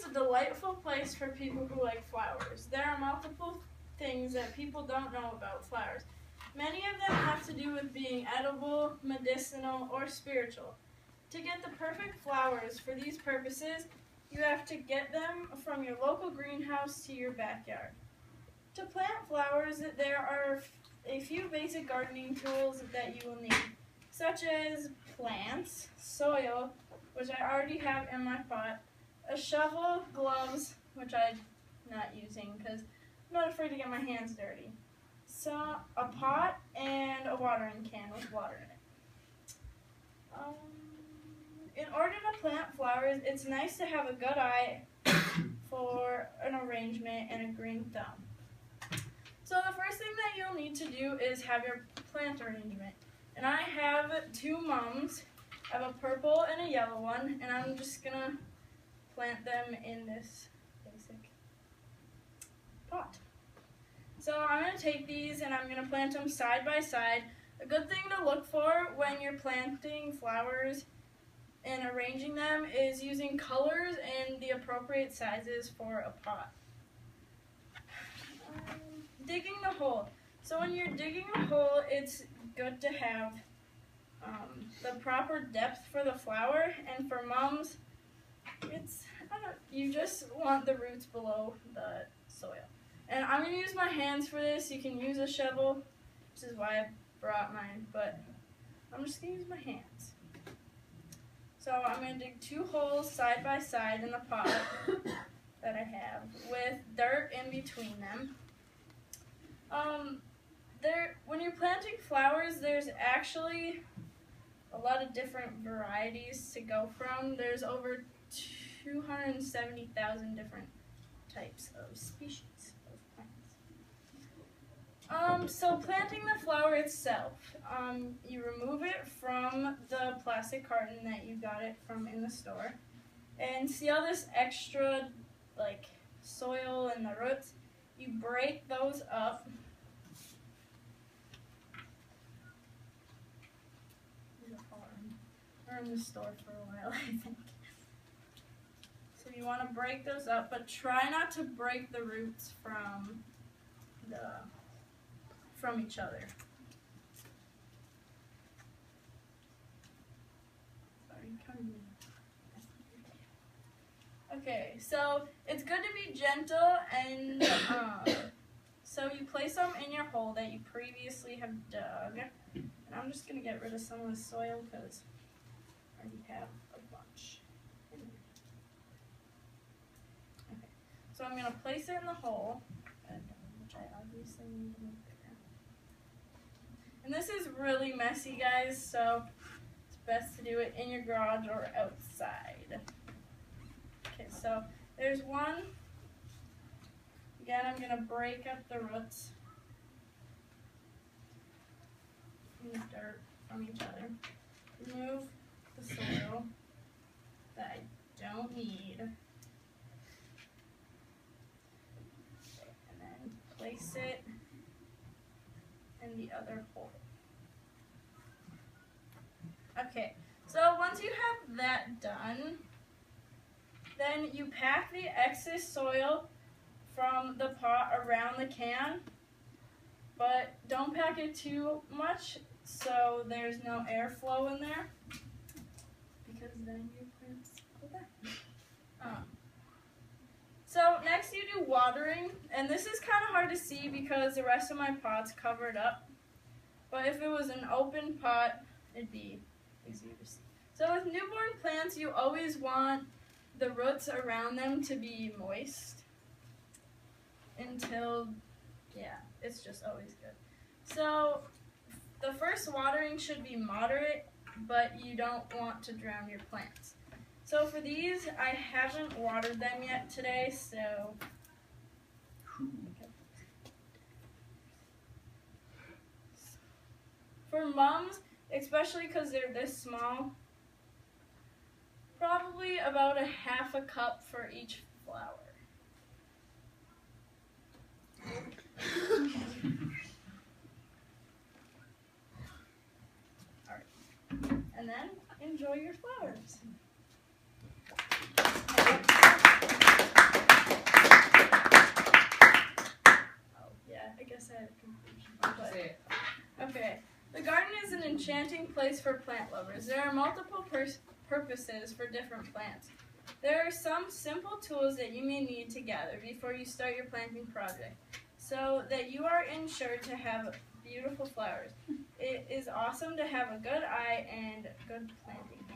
a delightful place for people who like flowers. There are multiple things that people don't know about flowers. Many of them have to do with being edible, medicinal, or spiritual. To get the perfect flowers for these purposes, you have to get them from your local greenhouse to your backyard. To plant flowers, there are a few basic gardening tools that you will need, such as plants, soil, which I already have in my pot, a shovel, gloves, which I'm not using because I'm not afraid to get my hands dirty, so a pot, and a watering can with water in it. In order to plant flowers, it's nice to have a good eye for an arrangement and a green thumb. So the first thing that you'll need to do is have your plant arrangement. And I have two mums. I have a purple and a yellow one, and I'm just gonna plant them in this basic pot. So I'm gonna take these and I'm gonna plant them side by side. A good thing to look for when you're planting flowers and arranging them is using colors and the appropriate sizes for a pot. Digging the hole. So when you're digging a hole, it's good to have the proper depth for the flower, and for mums, you just want the roots below the soil. And I'm going to use my hands for this. You can use a shovel, which is why I brought mine, but I'm just going to use my hands. So I'm going to dig two holes side by side in the pot that I have with dirt in between them. When you're planting flowers, there's actually a lot of different varieties to go from. There's over 270,000 different types of species of plants. So planting the flower itself, you remove it from the plastic carton that you got it from in the store, and see all this extra soil and the roots? You break those up. We're in the store for a while, I think. So you want to break those up, but try not to break the roots from each other. Sorry, come in. Okay, so it's good to be gentle, and so you place them in your hole that you previously have dug. And I'm just going to get rid of some of the soil because I already have a bunch in there. Okay, so I'm going to place it in the hole, which I obviously need to make bigger. And this is really messy, guys, so it's best to do it in your garage or outside. Okay, so there's one. Again, I'm going to break up the roots and the dirt from each other. Remove the soil that I don't need. Okay, and then place it in the other hole. Okay, so once you have that done, then you pack the excess soil from the pot around the can, but don't pack it too much so there's no airflow in there, because then your plants go die. So next you do watering, and this is kind of hard to see because the rest of my pot's covered up, but if it was an open pot, it'd be easier to see. So with newborn plants, you always want the roots around them to be moist until, it's just always good. So the first watering should be moderate, but you don't want to drown your plants. So for these, I haven't watered them yet today, so for mums, especially because they're this small, probably about a half a cup for each flower. Alright, and then enjoy your flowers. Okay. The garden is an enchanting place for plant lovers. There are multiple purposes for different plants. There are some simple tools that you may need to gather before you start your planting project so that you are ensured to have beautiful flowers. It is awesome to have a good eye and good planting.